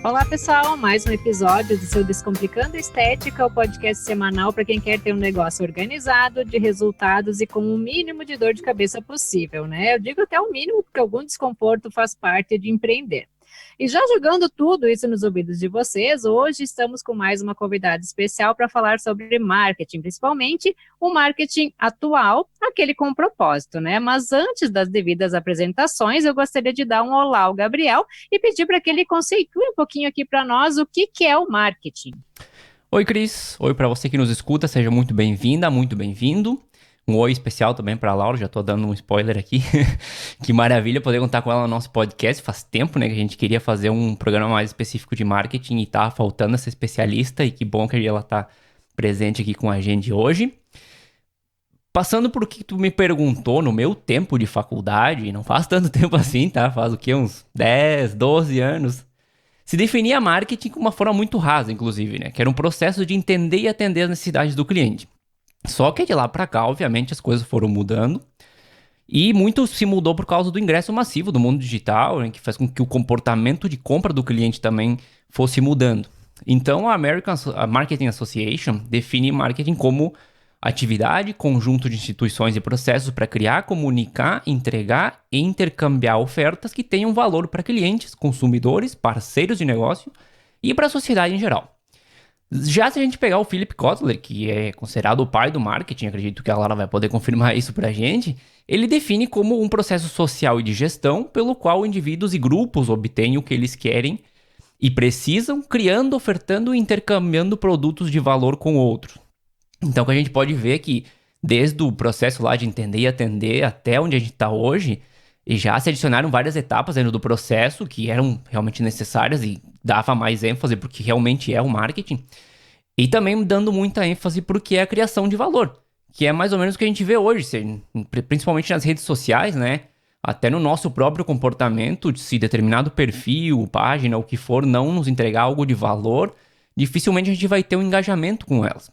Olá, pessoal! Mais um episódio do seu Descomplicando Estética, o podcast semanal para quem quer ter um negócio organizado, de resultados e com o mínimo de dor de cabeça possível, né? Eu digo até o mínimo, porque algum desconforto faz parte de empreender. E já jogando tudo isso nos ouvidos de vocês, hoje estamos com mais uma convidada especial para falar sobre marketing, principalmente o marketing atual, aquele com propósito, né? Mas antes das devidas apresentações, eu gostaria de dar um olá ao Gabriel e pedir para que ele conceitue um pouquinho aqui para nós o que é o marketing. Oi, Cris. Oi para você que nos escuta, seja muito bem-vinda, muito bem-vindo. Um oi especial também para a Laura, já tô dando um spoiler aqui. Que maravilha poder contar com ela no nosso podcast. Faz tempo, né, que a gente queria fazer um programa mais específico de marketing e tá faltando essa especialista, e que bom que ela tá presente aqui com a gente hoje. Passando por o que tu me perguntou no meu tempo de faculdade, não faz tanto tempo assim, tá? Faz o quê? Uns 10, 12 anos. Se definia marketing com uma forma muito rasa, inclusive, né? Que era um processo de entender e atender as necessidades do cliente. Só que de lá pra cá, obviamente, as coisas foram mudando. E muito se mudou por causa do ingresso massivo do mundo digital, né, que faz com que o comportamento de compra do cliente também fosse mudando. Então, a Marketing Association define marketing como atividade, conjunto de instituições e processos para criar, comunicar, entregar e intercambiar ofertas que tenham valor para clientes, consumidores, parceiros de negócio e para a sociedade em geral. Já se a gente pegar o Philip Kotler, que é considerado o pai do marketing, acredito que a Lara vai poder confirmar isso pra gente, ele define como um processo social e de gestão pelo qual indivíduos e grupos obtêm o que eles querem e precisam, criando, ofertando e intercambiando produtos de valor com outros. Então, o que a gente pode ver é que desde o processo lá de entender e atender até onde a gente está hoje, e já se adicionaram várias etapas dentro do processo que eram realmente necessárias e dava mais ênfase porque realmente é o marketing. E também dando muita ênfase porque é a criação de valor, que é mais ou menos o que a gente vê hoje, principalmente nas redes sociais, né? Até no nosso próprio comportamento, se determinado perfil, página, o que for, não nos entregar algo de valor, dificilmente a gente vai ter um engajamento com elas.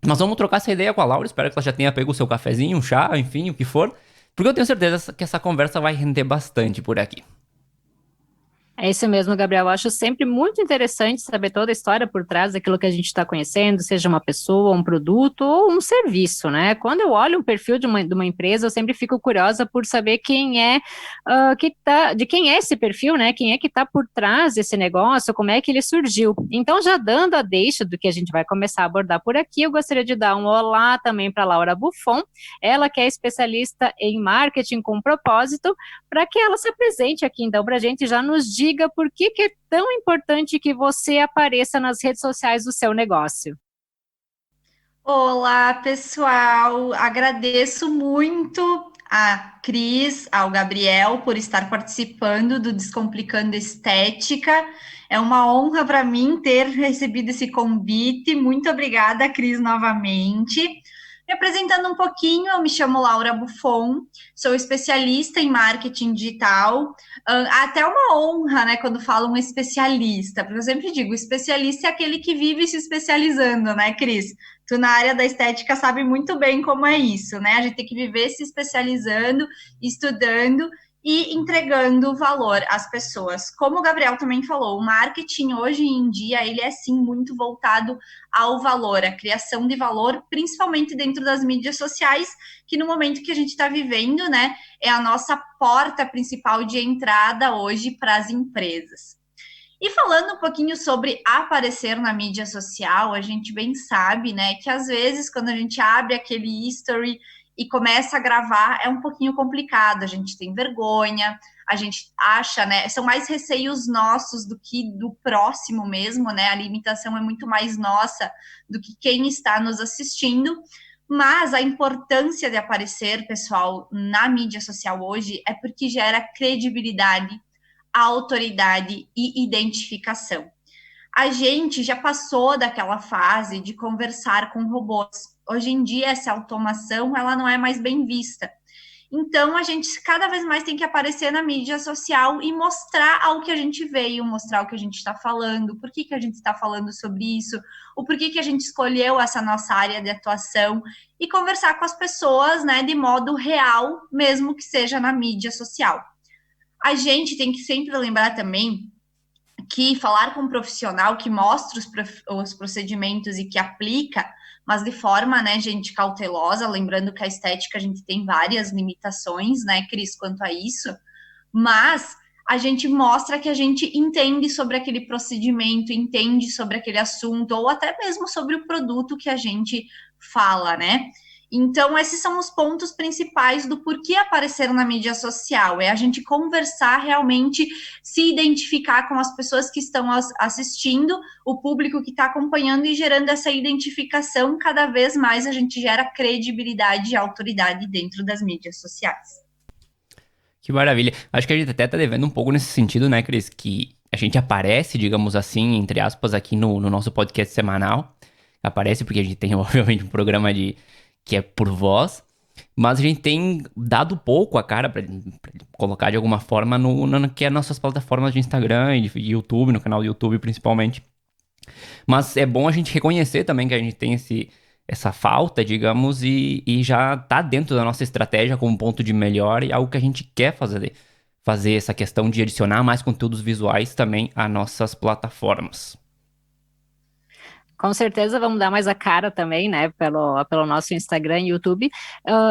Mas vamos trocar essa ideia com a Laura, espero que ela já tenha pego o seu cafezinho, um chá, enfim, o que for, porque eu tenho certeza que essa conversa vai render bastante por aqui. É isso mesmo, Gabriel. Eu acho sempre muito interessante saber toda a história por trás daquilo que a gente está conhecendo, seja uma pessoa, um produto ou um serviço, né? Quando eu olho um perfil de uma empresa, eu sempre fico curiosa por saber quem é de quem é esse perfil, né? Quem é que está por trás desse negócio, como é que ele surgiu. Então, já dando a deixa do que a gente vai começar a abordar por aqui, eu gostaria de dar um olá também para Laura Buffon, ela que é especialista em marketing com propósito, para que ela se apresente aqui, então, para a gente já nos diga por que é tão importante que você apareça nas redes sociais do seu negócio. Olá, pessoal! Agradeço muito a Cris, ao Gabriel, por estar participando do Descomplicando Estética. É uma honra para mim ter recebido esse convite. Muito obrigada, Cris, novamente. Me apresentando um pouquinho, eu me chamo Laura Buffon, sou especialista em marketing digital. Até uma honra, né, quando falo um especialista, porque eu sempre digo, especialista é aquele que vive se especializando, né, Cris? Tu na área da estética sabe muito bem como é isso, né? A gente tem que viver se especializando, estudando e entregando valor às pessoas. Como o Gabriel também falou, o marketing hoje em dia, ele é sim muito voltado ao valor, à criação de valor, principalmente dentro das mídias sociais, que no momento que a gente está vivendo, né, é a nossa porta principal de entrada hoje para as empresas. E falando um pouquinho sobre aparecer na mídia social, a gente bem sabe, né, que às vezes quando a gente abre aquele history e começa a gravar, é um pouquinho complicado, a gente tem vergonha, a gente acha, né, são mais receios nossos do que do próximo mesmo, né, a limitação é muito mais nossa do que quem está nos assistindo, mas a importância de aparecer, pessoal, na mídia social hoje é porque gera credibilidade, autoridade e identificação. A gente já passou daquela fase de conversar com robôs. Hoje em dia, essa automação ela não é mais bem vista. Então, a gente cada vez mais tem que aparecer na mídia social e mostrar ao que a gente veio, mostrar o que a gente está falando, por que a gente está falando sobre isso, o porquê que a gente escolheu essa nossa área de atuação e conversar com as pessoas, né, de modo real, mesmo que seja na mídia social. A gente tem que sempre lembrar também que falar com um profissional que mostra os procedimentos e que aplica, mas de forma, né, gente, cautelosa, lembrando que a estética a gente tem várias limitações, né, Cris, quanto a isso, mas a gente mostra que a gente entende sobre aquele procedimento, entende sobre aquele assunto, ou até mesmo sobre o produto que a gente fala, né? Então, esses são os pontos principais do porquê aparecer na mídia social. É a gente conversar realmente, se identificar com as pessoas que estão assistindo, o público que está acompanhando e gerando essa identificação. Cada vez mais a gente gera credibilidade e autoridade dentro das mídias sociais. Que maravilha. Acho que a gente até tá devendo um pouco nesse sentido, né, Cris? Que a gente aparece, digamos assim, entre aspas, aqui no nosso podcast semanal. Aparece porque a gente tem, obviamente, um programa que é por voz. Mas a gente tem dado pouco a cara pra colocar de alguma forma no que é nossas plataformas de Instagram e de YouTube, no canal do YouTube principalmente. Mas é bom a gente reconhecer também que a gente tem essa falta, digamos, e já tá dentro da nossa estratégia como ponto de melhora e algo que a gente quer fazer essa questão de adicionar mais conteúdos visuais também a nossas plataformas. Com certeza vamos dar mais a cara também, né, pelo nosso Instagram e YouTube.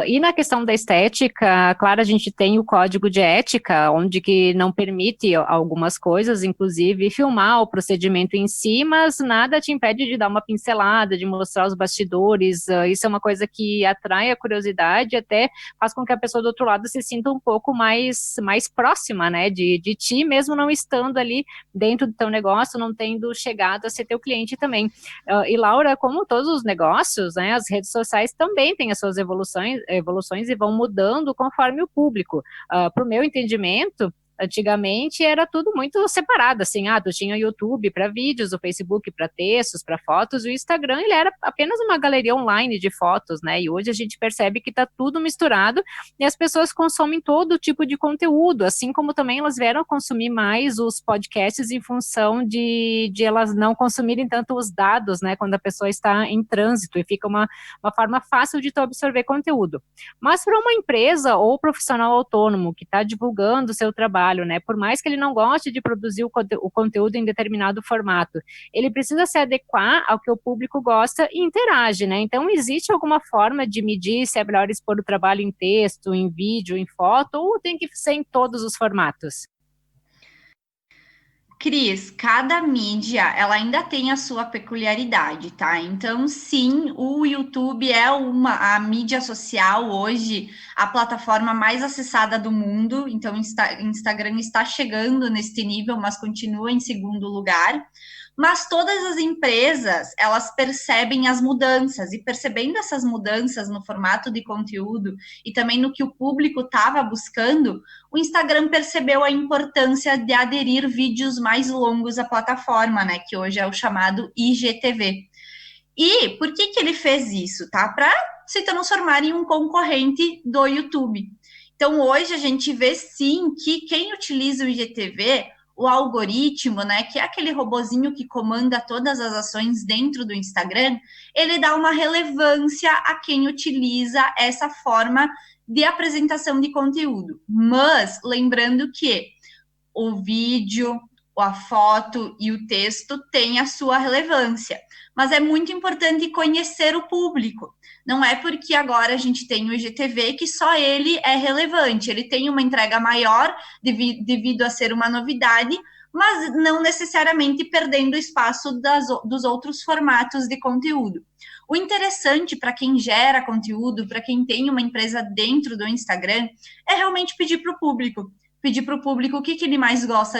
E na questão da estética, claro, a gente tem o código de ética, onde que não permite algumas coisas, inclusive filmar o procedimento em si, mas nada te impede de dar uma pincelada, de mostrar os bastidores. Isso é uma coisa que atrai a curiosidade, até faz com que a pessoa do outro lado se sinta um pouco mais próxima, né, de ti, mesmo não estando ali dentro do teu negócio, não tendo chegado a ser teu cliente também. E Laura, como todos os negócios, né, as redes sociais também têm as suas evoluções e vão mudando conforme o público. Para o meu entendimento, antigamente era tudo muito separado, assim, tu tinha o YouTube para vídeos, o Facebook para textos, para fotos, e o Instagram, ele era apenas uma galeria online de fotos, né, e hoje a gente percebe que está tudo misturado, e as pessoas consomem todo tipo de conteúdo, assim como também elas vieram consumir mais os podcasts em função de elas não consumirem tanto os dados, né, quando a pessoa está em trânsito, e fica uma forma fácil de tu absorver conteúdo. Mas para uma empresa ou profissional autônomo que está divulgando o seu trabalho, né? Por mais que ele não goste de produzir o conteúdo em determinado formato, ele precisa se adequar ao que o público gosta e interage, né? Então, existe alguma forma de medir se é melhor expor o trabalho em texto, em vídeo, em foto, ou tem que ser em todos os formatos? Cris, cada mídia, ela ainda tem a sua peculiaridade, tá? Então, sim, o YouTube é a mídia social hoje, a plataforma mais acessada do mundo. Então, Instagram está chegando neste nível, mas continua em segundo lugar. Mas todas as empresas, elas percebem as mudanças, e percebendo essas mudanças no formato de conteúdo e também no que o público estava buscando, o Instagram percebeu a importância de aderir vídeos mais longos à plataforma, né, que hoje é o chamado IGTV. E por que ele fez isso, tá? Para se transformar em um concorrente do YouTube. Então, hoje a gente vê, sim, que quem utiliza o IGTV, o algoritmo, né, que é aquele robozinho que comanda todas as ações dentro do Instagram, ele dá uma relevância a quem utiliza essa forma de apresentação de conteúdo. Mas, lembrando que o vídeo, a foto e o texto têm a sua relevância. Mas é muito importante conhecer o público. Não é porque agora a gente tem o IGTV que só ele é relevante. Ele tem uma entrega maior devido a ser uma novidade, mas não necessariamente perdendo o espaço dos outros formatos de conteúdo. O interessante para quem gera conteúdo, para quem tem uma empresa dentro do Instagram, é realmente pedir para o público o que ele mais gosta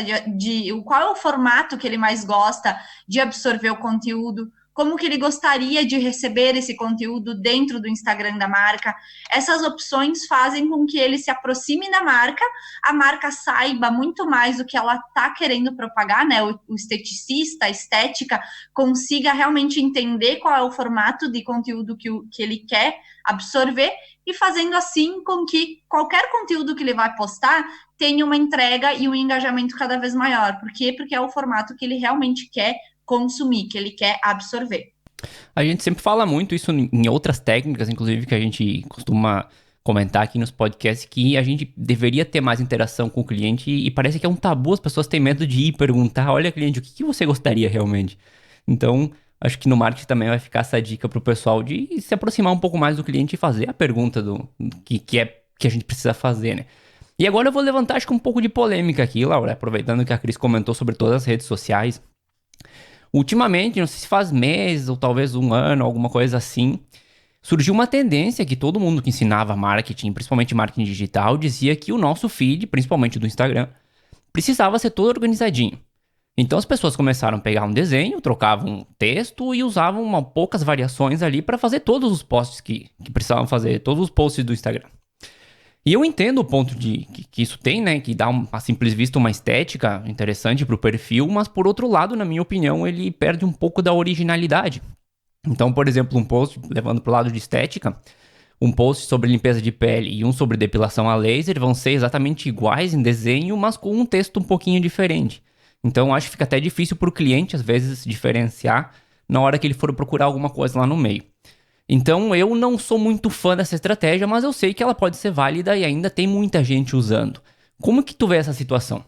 qual é o formato que ele mais gosta de absorver o conteúdo, como que ele gostaria de receber esse conteúdo dentro do Instagram da marca. Essas opções fazem com que ele se aproxime da marca, a marca saiba muito mais do que ela está querendo propagar, né? O esteticista, a estética, consiga realmente entender qual é o formato de conteúdo que ele quer absorver, e fazendo assim com que qualquer conteúdo que ele vai postar tenha uma entrega e um engajamento cada vez maior. Por quê? Porque é o formato que ele realmente quer consumir, que ele quer absorver. A gente sempre fala muito isso em outras técnicas, inclusive, que a gente costuma comentar aqui nos podcasts que a gente deveria ter mais interação com o cliente e parece que é um tabu, as pessoas têm medo de ir perguntar, olha cliente, o que que você gostaria realmente? Então, acho que no marketing também vai ficar essa dica pro pessoal de se aproximar um pouco mais do cliente e fazer a pergunta que a gente precisa fazer, né? E agora eu vou levantar, acho que um pouco de polêmica aqui, Laura, aproveitando que a Cris comentou sobre todas as redes sociais. Ultimamente, não sei se faz meses ou talvez um ano, alguma coisa assim, surgiu uma tendência que todo mundo que ensinava marketing, principalmente marketing digital, dizia que o nosso feed, principalmente do Instagram, precisava ser todo organizadinho. Então as pessoas começaram a pegar um desenho, trocavam um texto e usavam poucas variações ali para fazer todos os posts que precisavam fazer, todos os posts do Instagram. E eu entendo o ponto que isso tem, né? Que dá, a simples vista, uma estética interessante pro perfil, mas por outro lado, na minha opinião, ele perde um pouco da originalidade. Então, por exemplo, um post, levando pro lado de estética, um post sobre limpeza de pele e um sobre depilação a laser vão ser exatamente iguais em desenho, mas com um texto um pouquinho diferente. Então, acho que fica até difícil pro cliente, às vezes, diferenciar na hora que ele for procurar alguma coisa lá no meio. Então, eu não sou muito fã dessa estratégia, mas eu sei que ela pode ser válida e ainda tem muita gente usando. Como que tu vê essa situação?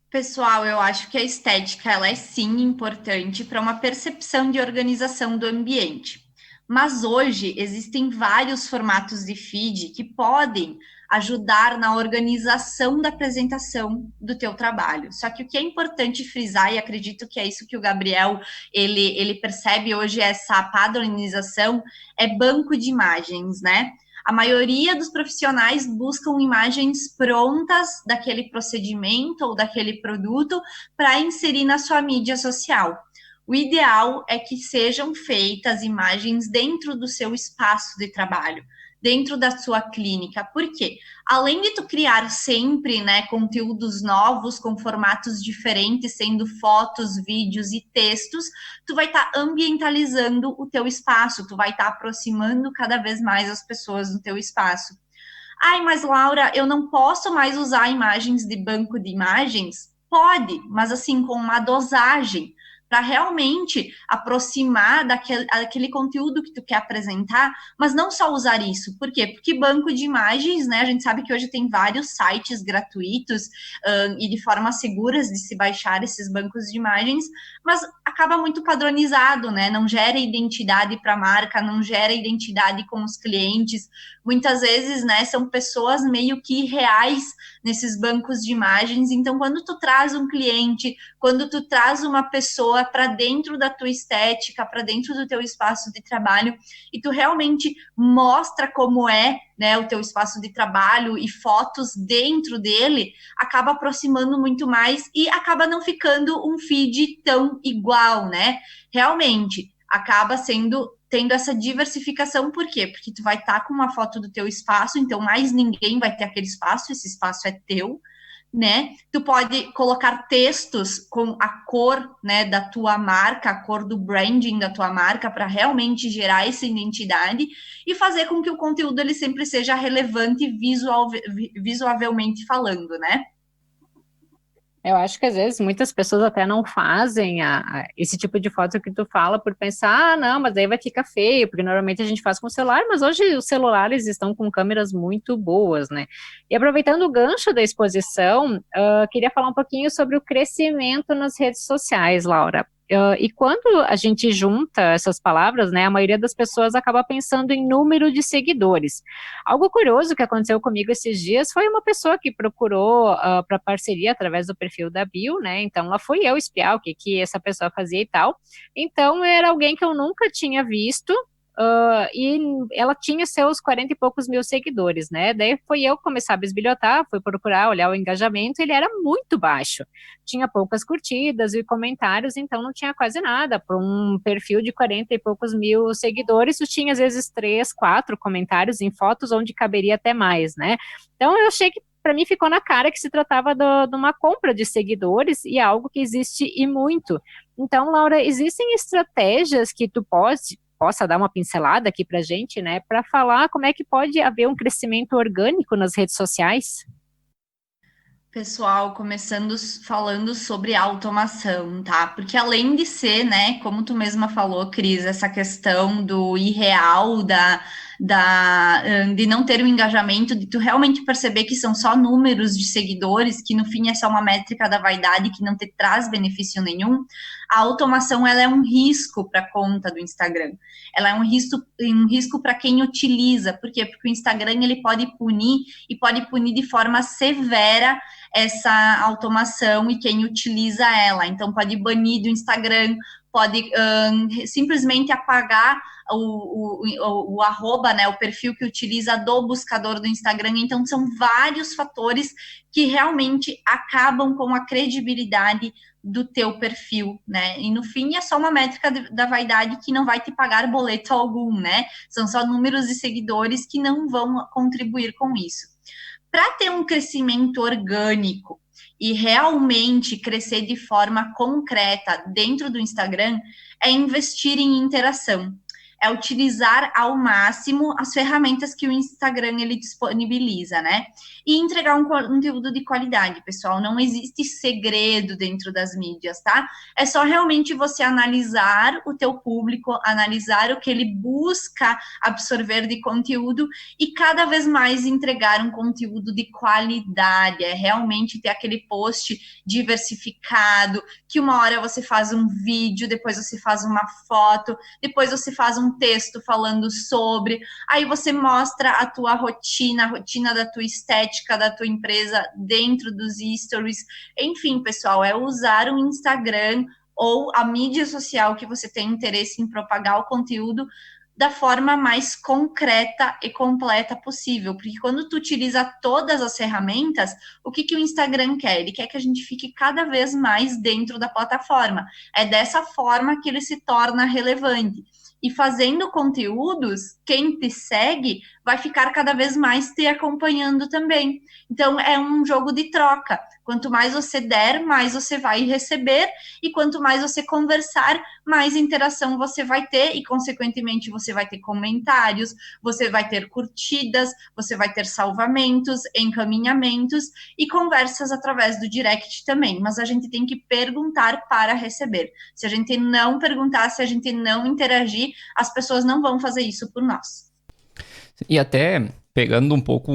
Pessoal, eu acho que a estética ela é sim importante para uma percepção de organização do ambiente. Mas hoje existem vários formatos de feed que podem ajudar na organização da apresentação do teu trabalho. Só que o que é importante frisar, e acredito que é isso que o Gabriel ele percebe hoje, essa padronização, é banco de imagens, né? A maioria dos profissionais buscam imagens prontas daquele procedimento ou daquele produto para inserir na sua mídia social. O ideal é que sejam feitas imagens dentro do seu espaço de trabalho, dentro da sua clínica. Por quê? Além de tu criar sempre, né, conteúdos novos com formatos diferentes, sendo fotos, vídeos e textos, tu vai estar ambientalizando o teu espaço, tu vai estar aproximando cada vez mais as pessoas do teu espaço. Ai, mas Laura, eu não posso mais usar imagens de banco de imagens? Pode, mas assim, com uma dosagem, para realmente aproximar daquele conteúdo que tu quer apresentar, mas não só usar isso. Por quê? Porque banco de imagens, né? A gente sabe que hoje tem vários sites gratuitos e de formas seguras de se baixar esses bancos de imagens, mas acaba muito padronizado, né? Não gera identidade para a marca, não gera identidade com os clientes. Muitas vezes, né, são pessoas meio que reais nesses bancos de imagens. Então, quando tu traz um cliente, quando tu traz uma pessoa para dentro da tua estética, para dentro do teu espaço de trabalho, e tu realmente mostra como é, né, o teu espaço de trabalho e fotos dentro dele, acaba aproximando muito mais e acaba não ficando um feed tão igual, né? Realmente, acaba tendo essa diversificação, por quê? Porque tu vai estar com uma foto do teu espaço, então mais ninguém vai ter aquele espaço, esse espaço é teu, né? Tu pode colocar textos com a cor, né, da tua marca, a cor do branding da tua marca, para realmente gerar essa identidade e fazer com que o conteúdo ele sempre seja relevante visualmente falando, né? Eu acho que às vezes muitas pessoas até não fazem esse tipo de foto que tu fala por pensar, ah, não, mas aí vai ficar feio, porque normalmente a gente faz com o celular, mas hoje os celulares estão com câmeras muito boas, né? E aproveitando o gancho da exposição, queria falar um pouquinho sobre o crescimento nas redes sociais, Laura. E quando a gente junta essas palavras, né, a maioria das pessoas acaba pensando em número de seguidores. Algo curioso que aconteceu comigo esses dias foi uma pessoa que procurou para parceria através do perfil da Bio, né? Então lá fui eu espiar o que essa pessoa fazia e tal. Então era alguém que eu nunca tinha visto. E ela tinha seus 40 e poucos mil seguidores, né? Daí foi eu começar a bisbilhotar, fui procurar, olhar o engajamento, ele era muito baixo. Tinha poucas curtidas e comentários, então não tinha quase nada. Para um perfil de 40 e poucos mil seguidores, tu tinha às vezes 3, 4 comentários em fotos onde caberia até mais, né? Então eu achei que para mim ficou na cara que se tratava de uma compra de seguidores e é algo que existe e muito. Então, Laura, existem estratégias que tu possa dar uma pincelada aqui para a gente, né, para falar como é que pode haver um crescimento orgânico nas redes sociais? Pessoal, começando falando sobre automação, tá? Porque além de ser, né, como tu mesma falou, Cris, essa questão do irreal, de não ter um engajamento, de tu realmente perceber que são só números de seguidores, que no fim é só uma métrica da vaidade que não te traz benefício nenhum, a automação ela é um risco para a conta do Instagram. Ela é um risco para quem utiliza. Por quê? Porque o Instagram ele pode punir e pode punir de forma severa essa automação e quem utiliza ela. Então, pode banir do Instagram, pode simplesmente apagar o arroba, né, o perfil que utiliza do buscador do Instagram. Então, são vários fatores que realmente acabam com a credibilidade do teu perfil, né? E no fim é só uma métrica da vaidade que não vai te pagar boleto algum, né? São só números de seguidores que não vão contribuir com isso. Para ter um crescimento orgânico e realmente crescer de forma concreta dentro do Instagram, é investir em interação. É utilizar ao máximo as ferramentas que o Instagram ele disponibiliza, né? E entregar um conteúdo de qualidade, pessoal. Não existe segredo dentro das mídias, tá? É só realmente você analisar o teu público, analisar o que ele busca absorver de conteúdo e cada vez mais entregar um conteúdo de qualidade. É realmente ter aquele post diversificado, que uma hora você faz um vídeo, depois você faz uma foto, depois você faz um texto falando sobre, aí você mostra a tua rotina, a rotina da tua estética, da tua empresa dentro dos stories. Enfim, pessoal, é usar o Instagram ou a mídia social que você tem interesse em propagar o conteúdo da forma mais concreta e completa possível, porque quando tu utiliza todas as ferramentas, o que o Instagram quer? Ele quer que a gente fique cada vez mais dentro da plataforma. É dessa forma que ele se torna relevante. E fazendo conteúdos, quem te segue vai ficar cada vez mais te acompanhando também. Então, é um jogo de troca. Quanto mais você der, mais você vai receber. E quanto mais você conversar, mais interação você vai ter. E, consequentemente, você vai ter comentários, você vai ter curtidas, você vai ter salvamentos, encaminhamentos e conversas através do direct também. Mas a gente tem que perguntar para receber. Se a gente não perguntar, se a gente não interagir, as pessoas não vão fazer isso por nós. E até pegando um pouco,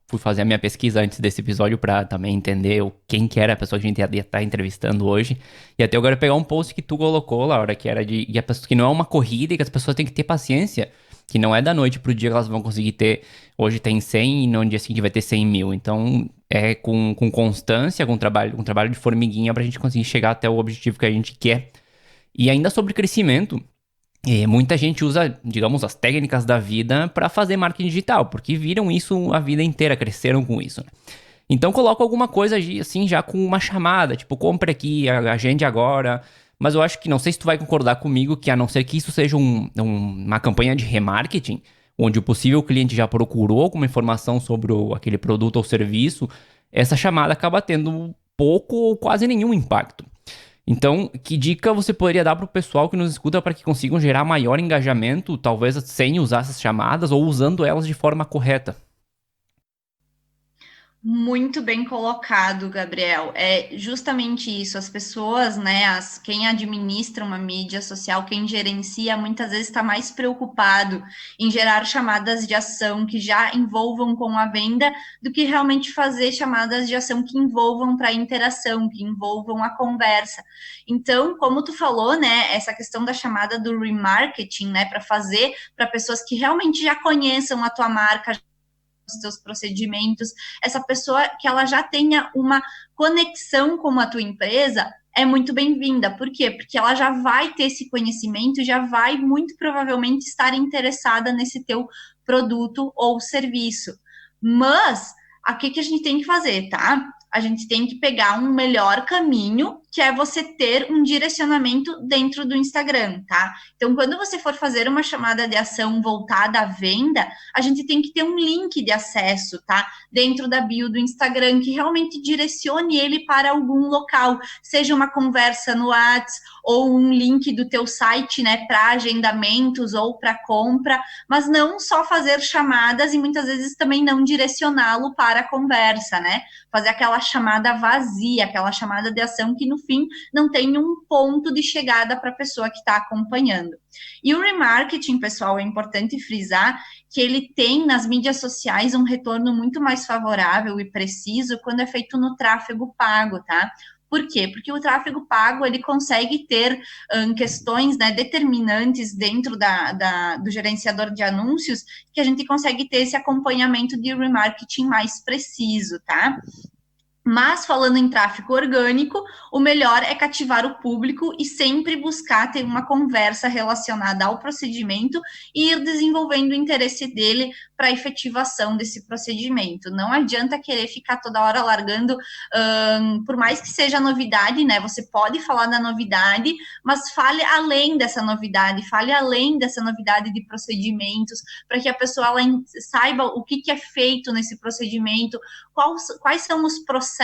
fui fazer a minha pesquisa antes desse episódio para também entender quem que era a pessoa que a gente ia estar entrevistando hoje. E até eu quero pegar um post que tu colocou, Laura, que era que não é uma corrida e que as pessoas têm que ter paciência. Que não é da noite pro dia que elas vão conseguir ter. Hoje tem 100 e no dia seguinte vai ter 100 mil. Então é com constância, com trabalho de formiguinha pra gente conseguir chegar até o objetivo que a gente quer. E ainda sobre crescimento. Muita gente usa, digamos, as técnicas da vida para fazer marketing digital, porque viram isso a vida inteira, cresceram com isso, né? Então coloca alguma coisa assim já com uma chamada, tipo, compre aqui, agende agora. Mas eu acho que, não sei se tu vai concordar comigo, que a não ser que isso seja uma campanha de remarketing, onde o possível cliente já procurou alguma informação sobre aquele produto ou serviço, essa chamada acaba tendo pouco ou quase nenhum impacto. Então, que dica você poderia dar para o pessoal que nos escuta para que consigam gerar maior engajamento, talvez sem usar essas chamadas ou usando elas de forma correta? Muito bem colocado, Gabriel. É justamente isso. As pessoas, né, quem administra uma mídia social, quem gerencia, muitas vezes está mais preocupado em gerar chamadas de ação que já envolvam com a venda do que realmente fazer chamadas de ação que envolvam para a interação, que envolvam a conversa. Então, como tu falou, né, essa questão da chamada do remarketing, né, para fazer para pessoas que realmente já conheçam a tua marca, os teus procedimentos, essa pessoa que ela já tenha uma conexão com a tua empresa, é muito bem-vinda. Por quê? Porque ela já vai ter esse conhecimento, já vai muito provavelmente estar interessada nesse teu produto ou serviço. Mas, o que a gente tem que fazer, tá? A gente tem que pegar um melhor caminho, que é você ter um direcionamento dentro do Instagram, tá? Então, quando você for fazer uma chamada de ação voltada à venda, a gente tem que ter um link de acesso, tá? Dentro da bio do Instagram, que realmente direcione ele para algum local, seja uma conversa no WhatsApp ou um link do teu site, né, para agendamentos ou para compra, mas não só fazer chamadas e muitas vezes também não direcioná-lo para a conversa, né? Fazer aquela chamada vazia, aquela chamada de ação que no fim, não tem um ponto de chegada para a pessoa que está acompanhando. E o remarketing, pessoal, é importante frisar que ele tem nas mídias sociais um retorno muito mais favorável e preciso quando é feito no tráfego pago, tá? Por quê? Porque o tráfego pago, ele consegue ter questões, né, determinantes dentro do gerenciador de anúncios, que a gente consegue ter esse acompanhamento de remarketing mais preciso, tá? Mas, falando em tráfego orgânico, o melhor é cativar o público e sempre buscar ter uma conversa relacionada ao procedimento e ir desenvolvendo o interesse dele para a efetivação desse procedimento. Não adianta querer ficar toda hora largando, por mais que seja novidade, né? Você pode falar da novidade, mas fale além dessa novidade de procedimentos, para que a pessoa ela saiba o que é feito nesse procedimento, quais são os processos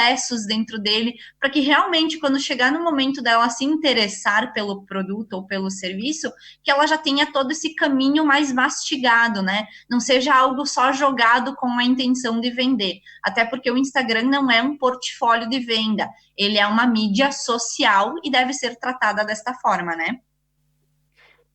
dentro dele, para que realmente, quando chegar no momento dela se interessar pelo produto ou pelo serviço, que ela já tenha todo esse caminho mais mastigado, né? Não seja algo só jogado com a intenção de vender. Até porque o Instagram não é um portfólio de venda, ele é uma mídia social e deve ser tratada desta forma, né?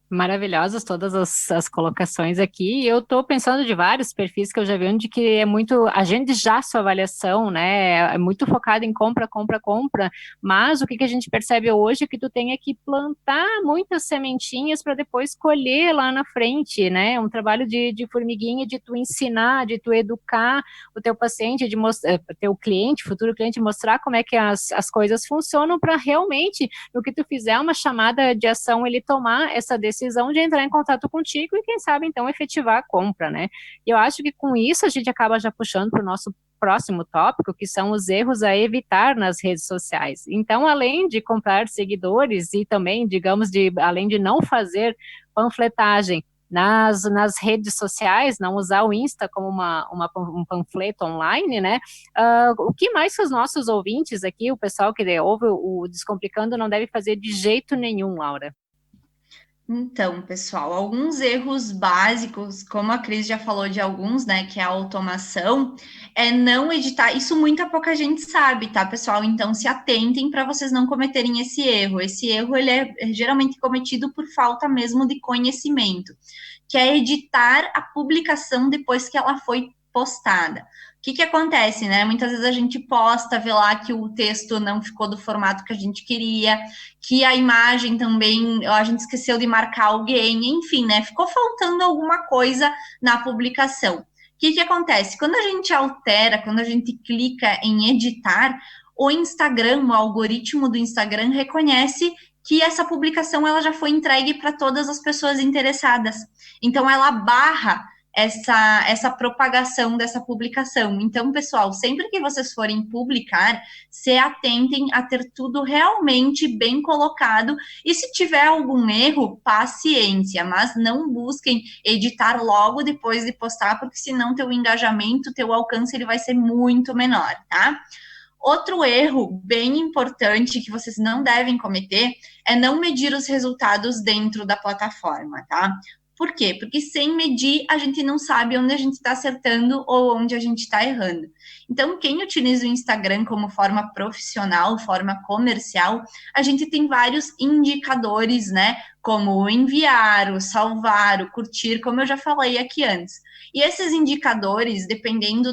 Maravilhosas todas as colocações aqui. Eu estou pensando de vários perfis que eu já vi onde que é muito, agende já sua avaliação, né? É muito focado em compra, compra, compra, mas o que a gente percebe hoje é que tu tem que plantar muitas sementinhas para depois colher lá na frente, né? Um trabalho de formiguinha, de tu ensinar, de tu educar o teu paciente, de mostrar, teu cliente, futuro cliente, mostrar como é que as coisas funcionam para realmente, no que tu fizer uma chamada de ação, ele tomar essa decisão de entrar em contato contigo e quem sabe então efetivar a compra, né? E eu acho que com isso a gente acaba já puxando para o nosso próximo tópico, que são os erros a evitar nas redes sociais. Então, além de comprar seguidores e também, digamos, além de não fazer panfletagem nas redes sociais, não usar o Insta como um panfleto online, né? O que mais que os nossos ouvintes aqui, o pessoal que ouve o Descomplicando, não deve fazer de jeito nenhum, Laura? Então, pessoal, alguns erros básicos, como a Cris já falou de alguns, né, que é a automação, é não editar. Isso muita pouca gente sabe, tá, pessoal? Então, se atentem para vocês não cometerem esse erro. Esse erro, ele é geralmente cometido por falta mesmo de conhecimento, que é editar a publicação depois que ela foi postada. O que acontece, né? Muitas vezes a gente posta, vê lá que o texto não ficou do formato que a gente queria, que a imagem também, a gente esqueceu de marcar alguém, enfim, né? Ficou faltando alguma coisa na publicação. O que acontece? Quando a gente altera, quando a gente clica em editar, o Instagram, o algoritmo do Instagram reconhece que essa publicação ela já foi entregue para todas as pessoas interessadas. Então, ela barra essa propagação dessa publicação. Então, pessoal, sempre que vocês forem publicar, se atentem a ter tudo realmente bem colocado e se tiver algum erro, paciência, mas não busquem editar logo depois de postar, porque senão teu engajamento, teu alcance, ele vai ser muito menor, tá? Outro erro bem importante que vocês não devem cometer é não medir os resultados dentro da plataforma, tá? Por quê? Porque sem medir, a gente não sabe onde a gente está acertando ou onde a gente está errando. Então, quem utiliza o Instagram como forma profissional, forma comercial, a gente tem vários indicadores, né? Como o enviar, o salvar, o curtir, como eu já falei aqui antes. E esses indicadores, dependendo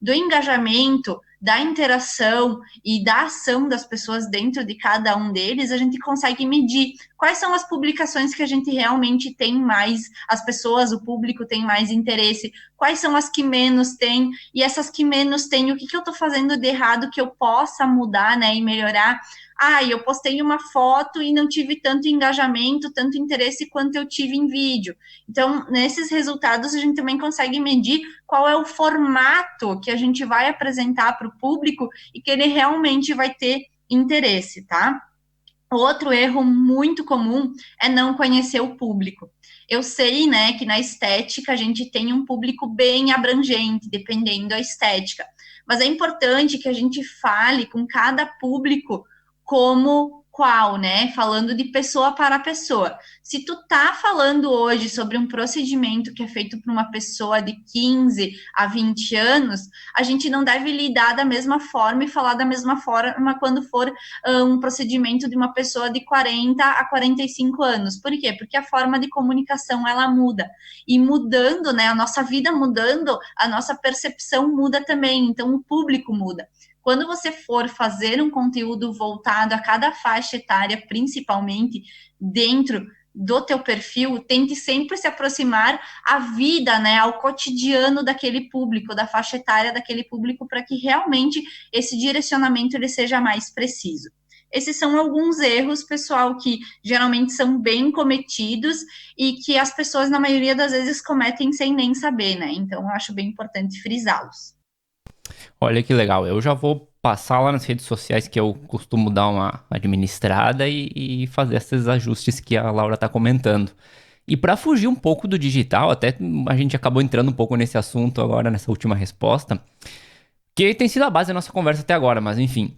do engajamento, da interação e da ação das pessoas dentro de cada um deles, a gente consegue medir quais são as publicações que a gente realmente tem mais, as pessoas, o público tem mais interesse, quais são as que menos tem, e essas que menos tem, o que eu estou fazendo de errado que eu possa mudar, né, e melhorar. Eu postei uma foto e não tive tanto engajamento, tanto interesse quanto eu tive em vídeo. Então, nesses resultados, a gente também consegue medir qual é o formato que a gente vai apresentar para o público e que ele realmente vai ter interesse, tá? Outro erro muito comum é não conhecer o público. Eu sei, né, que na estética a gente tem um público bem abrangente, dependendo da estética. Mas é importante que a gente fale com cada público como qual, né? Falando de pessoa para pessoa. Se tu tá falando hoje sobre um procedimento que é feito por uma pessoa de 15 a 20 anos, a gente não deve lidar da mesma forma e falar da mesma forma quando for um procedimento de uma pessoa de 40 a 45 anos. Por quê? Porque a forma de comunicação, ela muda. E mudando, né, a nossa vida mudando, a nossa percepção muda também, então o público muda. Quando você for fazer um conteúdo voltado a cada faixa etária, principalmente dentro do teu perfil, tente sempre se aproximar à vida, né, ao cotidiano daquele público, da faixa etária daquele público, para que realmente esse direcionamento ele seja mais preciso. Esses são alguns erros, pessoal, que geralmente são bem cometidos e que as pessoas, na maioria das vezes, cometem sem nem saber, né? Então, eu acho bem importante frisá-los. Olha que legal, eu já vou passar lá nas redes sociais que eu costumo dar uma administrada e fazer esses ajustes que a Laura tá comentando. E para fugir um pouco do digital, até a gente acabou entrando um pouco nesse assunto agora, nessa última resposta, que tem sido a base da nossa conversa até agora, mas enfim.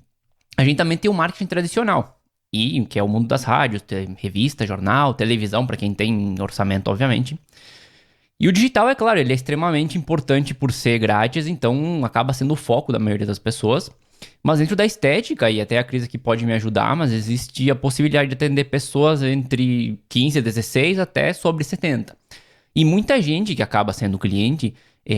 A gente também tem o marketing tradicional, e que é o mundo das rádios, revista, jornal, televisão, para quem tem orçamento, obviamente. E o digital, é claro, ele é extremamente importante por ser grátis, então acaba sendo o foco da maioria das pessoas. Mas dentro da estética, e até a Cris aqui pode me ajudar, mas existe a possibilidade de atender pessoas entre 15 a 16 até sobre 70. E muita gente que acaba sendo cliente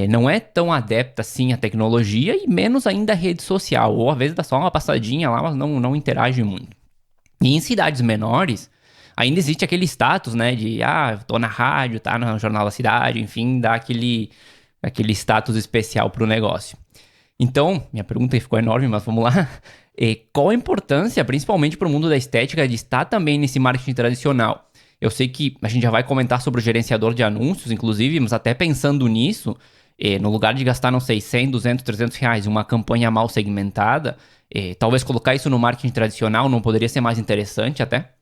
não é tão adepta assim à tecnologia e menos ainda à rede social. Ou às vezes dá só uma passadinha lá, mas não interage muito. E em cidades menores, ainda existe aquele status, né, de, tô na rádio, tá no Jornal da Cidade, enfim, dá aquele status especial pro negócio. Então, minha pergunta ficou enorme, mas vamos lá. Qual a importância, principalmente para o mundo da estética, de estar também nesse marketing tradicional? Eu sei que a gente já vai comentar sobre o gerenciador de anúncios, inclusive, mas até pensando nisso, no lugar de gastar, não sei, 100, 200, 300 reais em uma campanha mal segmentada, talvez colocar isso no marketing tradicional não poderia ser mais interessante até?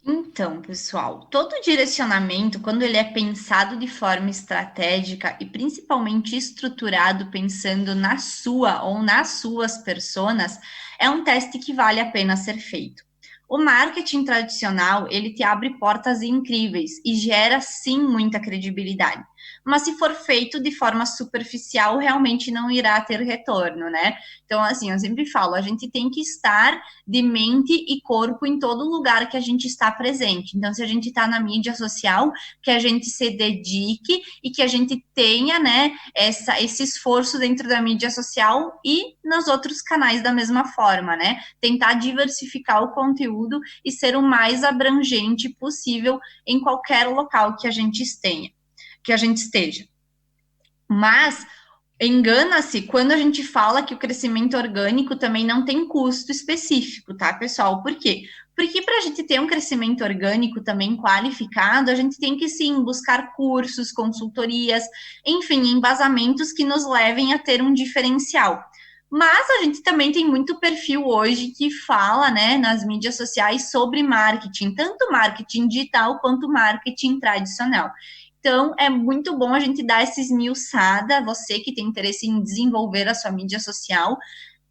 Então, pessoal, todo direcionamento, quando ele é pensado de forma estratégica e principalmente estruturado pensando na sua ou nas suas personas, é um teste que vale a pena ser feito. O marketing tradicional, ele te abre portas incríveis e gera sim muita credibilidade. Mas se for feito de forma superficial, realmente não irá ter retorno, né? Então, assim, eu sempre falo, a gente tem que estar de mente e corpo em todo lugar que a gente está presente. Então, se a gente está na mídia social, que a gente se dedique e que a gente tenha, né, esse esforço dentro da mídia social e nos outros canais da mesma forma, né? Tentar diversificar o conteúdo e ser o mais abrangente possível em qualquer local que a gente esteja. Mas engana-se quando a gente fala que o crescimento orgânico também não tem custo específico, tá, pessoal? Por quê? Porque para a gente ter um crescimento orgânico também qualificado, a gente tem que sim buscar cursos, consultorias, enfim, embasamentos que nos levem a ter um diferencial. Mas a gente também tem muito perfil hoje que fala, né, nas mídias sociais sobre marketing, tanto marketing digital quanto marketing tradicional. Então, é muito bom a gente dar essa esmiuçada, você que tem interesse em desenvolver a sua mídia social,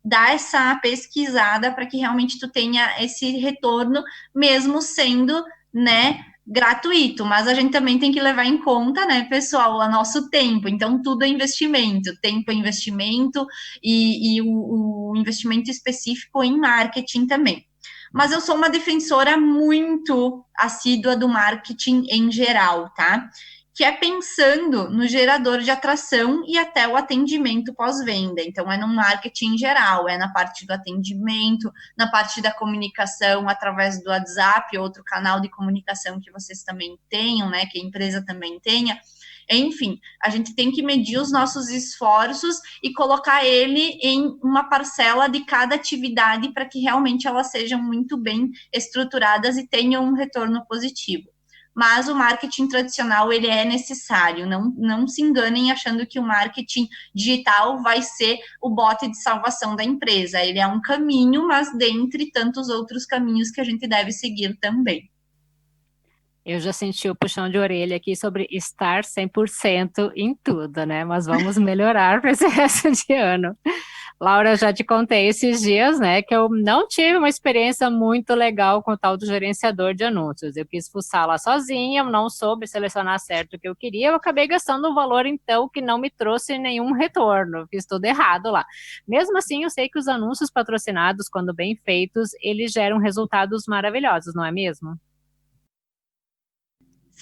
dar essa pesquisada para que realmente tu tenha esse retorno, mesmo sendo, né, gratuito. Mas a gente também tem que levar em conta, né, pessoal, o nosso tempo. Então, tudo é investimento. Tempo é investimento e o investimento específico em marketing também. Mas eu sou uma defensora muito assídua do marketing em geral, tá? Que é pensando no gerador de atração e até o atendimento pós-venda. Então, é no marketing em geral, é na parte do atendimento, na parte da comunicação através do WhatsApp, outro canal de comunicação que vocês também tenham, né, que a empresa também tenha. Enfim, a gente tem que medir os nossos esforços e colocar ele em uma parcela de cada atividade para que realmente elas sejam muito bem estruturadas e tenham um retorno positivo. Mas o marketing tradicional, ele é necessário, não se enganem achando que o marketing digital vai ser o bote de salvação da empresa, ele é um caminho, mas dentre tantos outros caminhos que a gente deve seguir também. Eu já senti o puxão de orelha aqui sobre estar 100% em tudo, né? Mas vamos melhorar para esse resto de ano. Laura, já te contei esses dias, né, que eu não tive uma experiência muito legal com o tal do gerenciador de anúncios. Eu quis fuçar lá sozinha, eu não soube selecionar certo o que eu queria, eu acabei gastando um valor, então, que não me trouxe nenhum retorno. Fiz tudo errado lá. Mesmo assim, eu sei que os anúncios patrocinados, quando bem feitos, eles geram resultados maravilhosos, não é mesmo?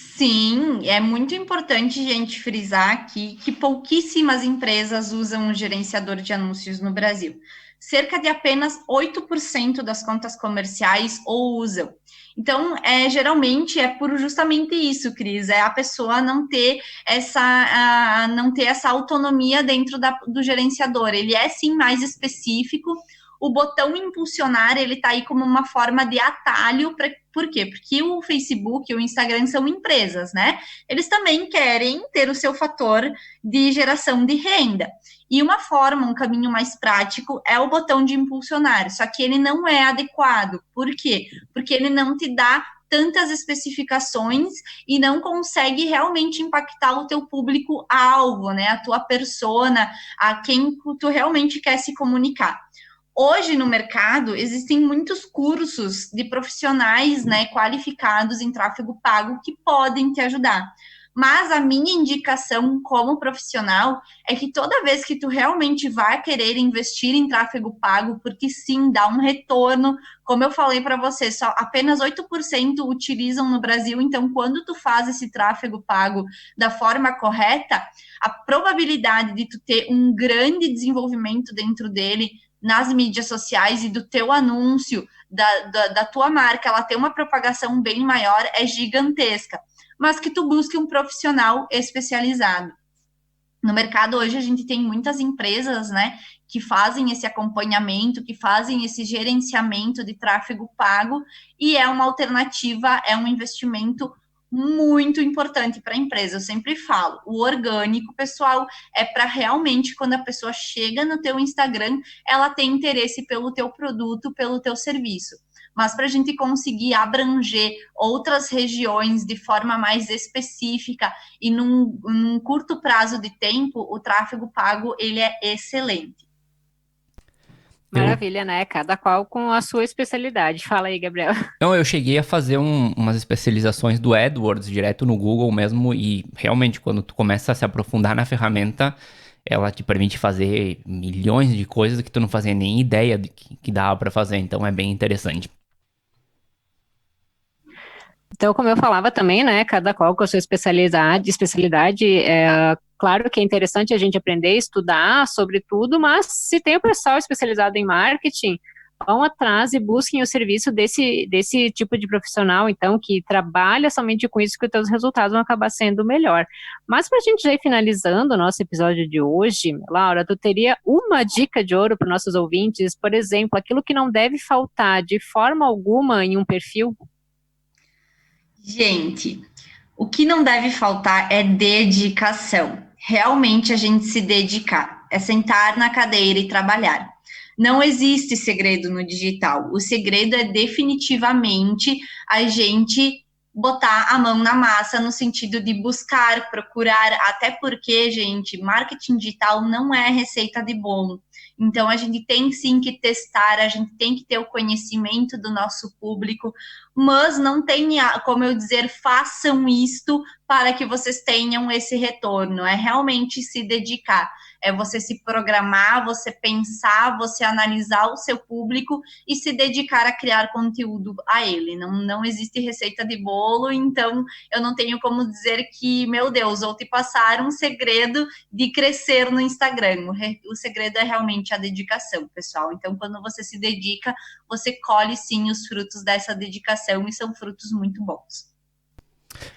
Sim, é muito importante, gente, frisar aqui que pouquíssimas empresas usam o gerenciador de anúncios no Brasil. Cerca de apenas 8% das contas comerciais o usam. Então, geralmente é por justamente isso, Cris, é a pessoa não ter essa autonomia dentro do gerenciador. Ele é sim mais específico. O botão impulsionar, ele está aí como uma forma de atalho. Por quê? Porque o Facebook e o Instagram são empresas, né? Eles também querem ter o seu fator de geração de renda. E uma forma, um caminho mais prático é o botão de impulsionar, só que ele não é adequado. Por quê? Porque ele não te dá tantas especificações e não consegue realmente impactar o teu público-alvo, né? A tua persona, a quem tu realmente quer se comunicar. Hoje no mercado existem muitos cursos de profissionais, né, qualificados em tráfego pago que podem te ajudar. Mas a minha indicação como profissional é que toda vez que tu realmente vai querer investir em tráfego pago, porque sim, dá um retorno, como eu falei para você, só apenas 8% utilizam no Brasil, então quando tu faz esse tráfego pago da forma correta, a probabilidade de tu ter um grande desenvolvimento dentro dele nas mídias sociais e do teu anúncio, da tua marca, ela ter uma propagação bem maior, é gigantesca. Mas que tu busque um profissional especializado. No mercado hoje a gente tem muitas empresas, né, que fazem esse acompanhamento, que fazem esse gerenciamento de tráfego pago, e é uma alternativa, é um investimento muito importante para a empresa. Eu sempre falo, o orgânico, pessoal, é para realmente quando a pessoa chega no teu Instagram, ela tem interesse pelo teu produto, pelo teu serviço. Mas para a gente conseguir abranger outras regiões de forma mais específica e num curto prazo de tempo, o tráfego pago ele é excelente. Eu, Maravilha, né? Cada qual com a sua especialidade. Fala aí, Gabriel. não, eu cheguei a fazer umas especializações do AdWords direto no Google mesmo e realmente quando tu começa a se aprofundar na ferramenta, ela te permite fazer milhões de coisas que tu não fazia nem ideia de que dava pra fazer, então é bem interessante. Então, como eu falava também, né, cada qual com a sua especialidade, claro que é interessante a gente aprender, estudar sobre tudo, mas se tem o pessoal especializado em marketing, vão atrás e busquem o serviço desse tipo de profissional, então, que trabalha somente com isso, que os teus resultados vão acabar sendo melhor. Mas para a gente já ir finalizando o nosso episódio de hoje, Laura, tu teria uma dica de ouro para os nossos ouvintes, por exemplo, aquilo que não deve faltar de forma alguma em um perfil? Gente, o que não deve faltar é dedicação. Realmente a gente se dedicar, é sentar na cadeira e trabalhar. Não existe segredo no digital. O segredo é definitivamente a gente botar a mão na massa no sentido de buscar, procurar, até porque, gente, marketing digital não é receita de bolo. Então, a gente tem sim que testar, a gente tem que ter o conhecimento do nosso público, mas não tem como eu dizer, façam isto para que vocês tenham esse retorno. É realmente se dedicar, é você se programar, você pensar, você analisar o seu público e se dedicar a criar conteúdo a ele. Não existe receita de bolo, então eu não tenho como dizer que, meu Deus, vou te passar um segredo de crescer no Instagram. O segredo é realmente a dedicação, pessoal. Então, quando você se dedica, você colhe sim os frutos dessa dedicação e são frutos muito bons.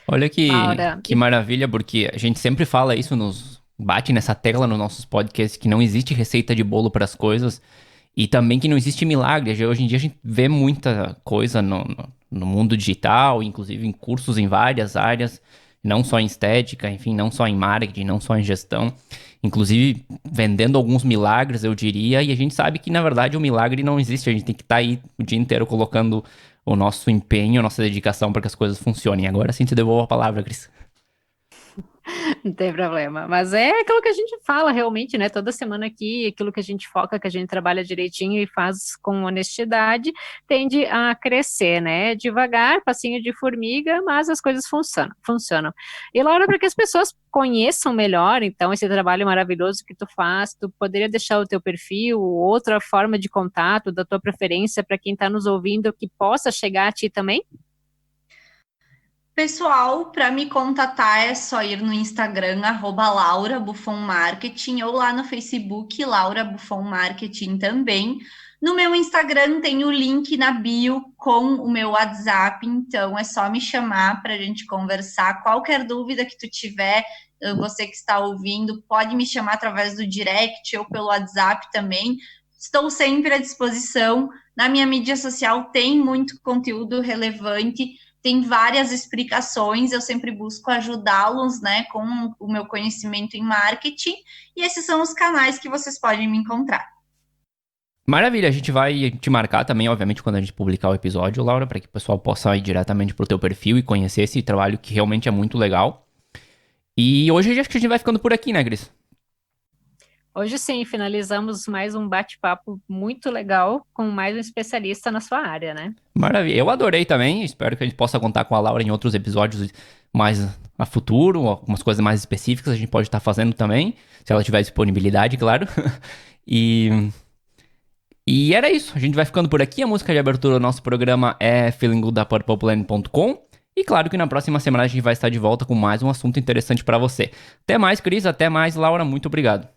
Olha Laura, que maravilha, porque a gente sempre fala isso, nos bate nessa tecla nos nossos podcasts, que não existe receita de bolo para as coisas e também que não existe milagre. Hoje em dia a gente vê muita coisa no mundo digital, inclusive em cursos em várias áreas, não só em estética, enfim, não só em marketing, não só em gestão, inclusive vendendo alguns milagres, eu diria, e a gente sabe que na verdade o milagre não existe, a gente tem que estar aí o dia inteiro colocando o nosso empenho, a nossa dedicação para que as coisas funcionem. Agora sim te devolvo a palavra, Cris. Não tem problema. Mas é aquilo que a gente fala realmente, né? Toda semana aqui, aquilo que a gente foca, que a gente trabalha direitinho e faz com honestidade, tende a crescer, né? Devagar, passinho de formiga, mas as coisas funcionam. E Laura, para que as pessoas conheçam melhor, então, esse trabalho maravilhoso que tu faz, tu poderia deixar o teu perfil, outra forma de contato, da tua preferência, para quem está nos ouvindo, que possa chegar a ti também? Pessoal, para me contatar é só ir no Instagram, Laura Buffon Marketing, ou lá no Facebook, Laura Buffon Marketing também. No meu Instagram tem o link na bio com o meu WhatsApp, então é só me chamar para a gente conversar. Qualquer dúvida que tu tiver, você que está ouvindo, pode me chamar através do direct ou pelo WhatsApp também. Estou sempre à disposição. Na minha mídia social tem muito conteúdo relevante, tem várias explicações, eu sempre busco ajudá-los, né, com o meu conhecimento em marketing, e esses são os canais que vocês podem me encontrar. Maravilha, a gente vai te marcar também, obviamente, quando a gente publicar o episódio, Laura, para que o pessoal possa ir diretamente pro teu perfil e conhecer esse trabalho que realmente é muito legal. E hoje acho que a gente vai ficando por aqui, né, Cris? Hoje sim, finalizamos mais um bate-papo muito legal com mais um especialista na sua área, né? Maravilha. Eu adorei também. Espero que a gente possa contar com a Laura em outros episódios mais a futuro, algumas coisas mais específicas a gente pode estar fazendo também, se ela tiver disponibilidade, claro. E era isso. A gente vai ficando por aqui. A música de abertura do nosso programa é Feeling Good da PurplePlanet.com. E claro que na próxima semana a gente vai estar de volta com mais um assunto interessante para você. Até mais, Cris. Até mais, Laura. Muito obrigado.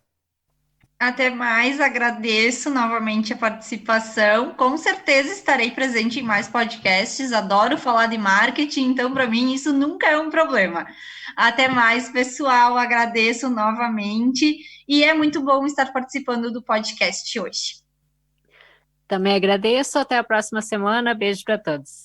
Até mais, agradeço novamente a participação. Com certeza estarei presente em mais podcasts. Adoro falar de marketing, então para mim isso nunca é um problema. Até mais, pessoal. Agradeço novamente e é muito bom estar participando do podcast hoje. Também agradeço. Até a próxima semana. Beijo para todos.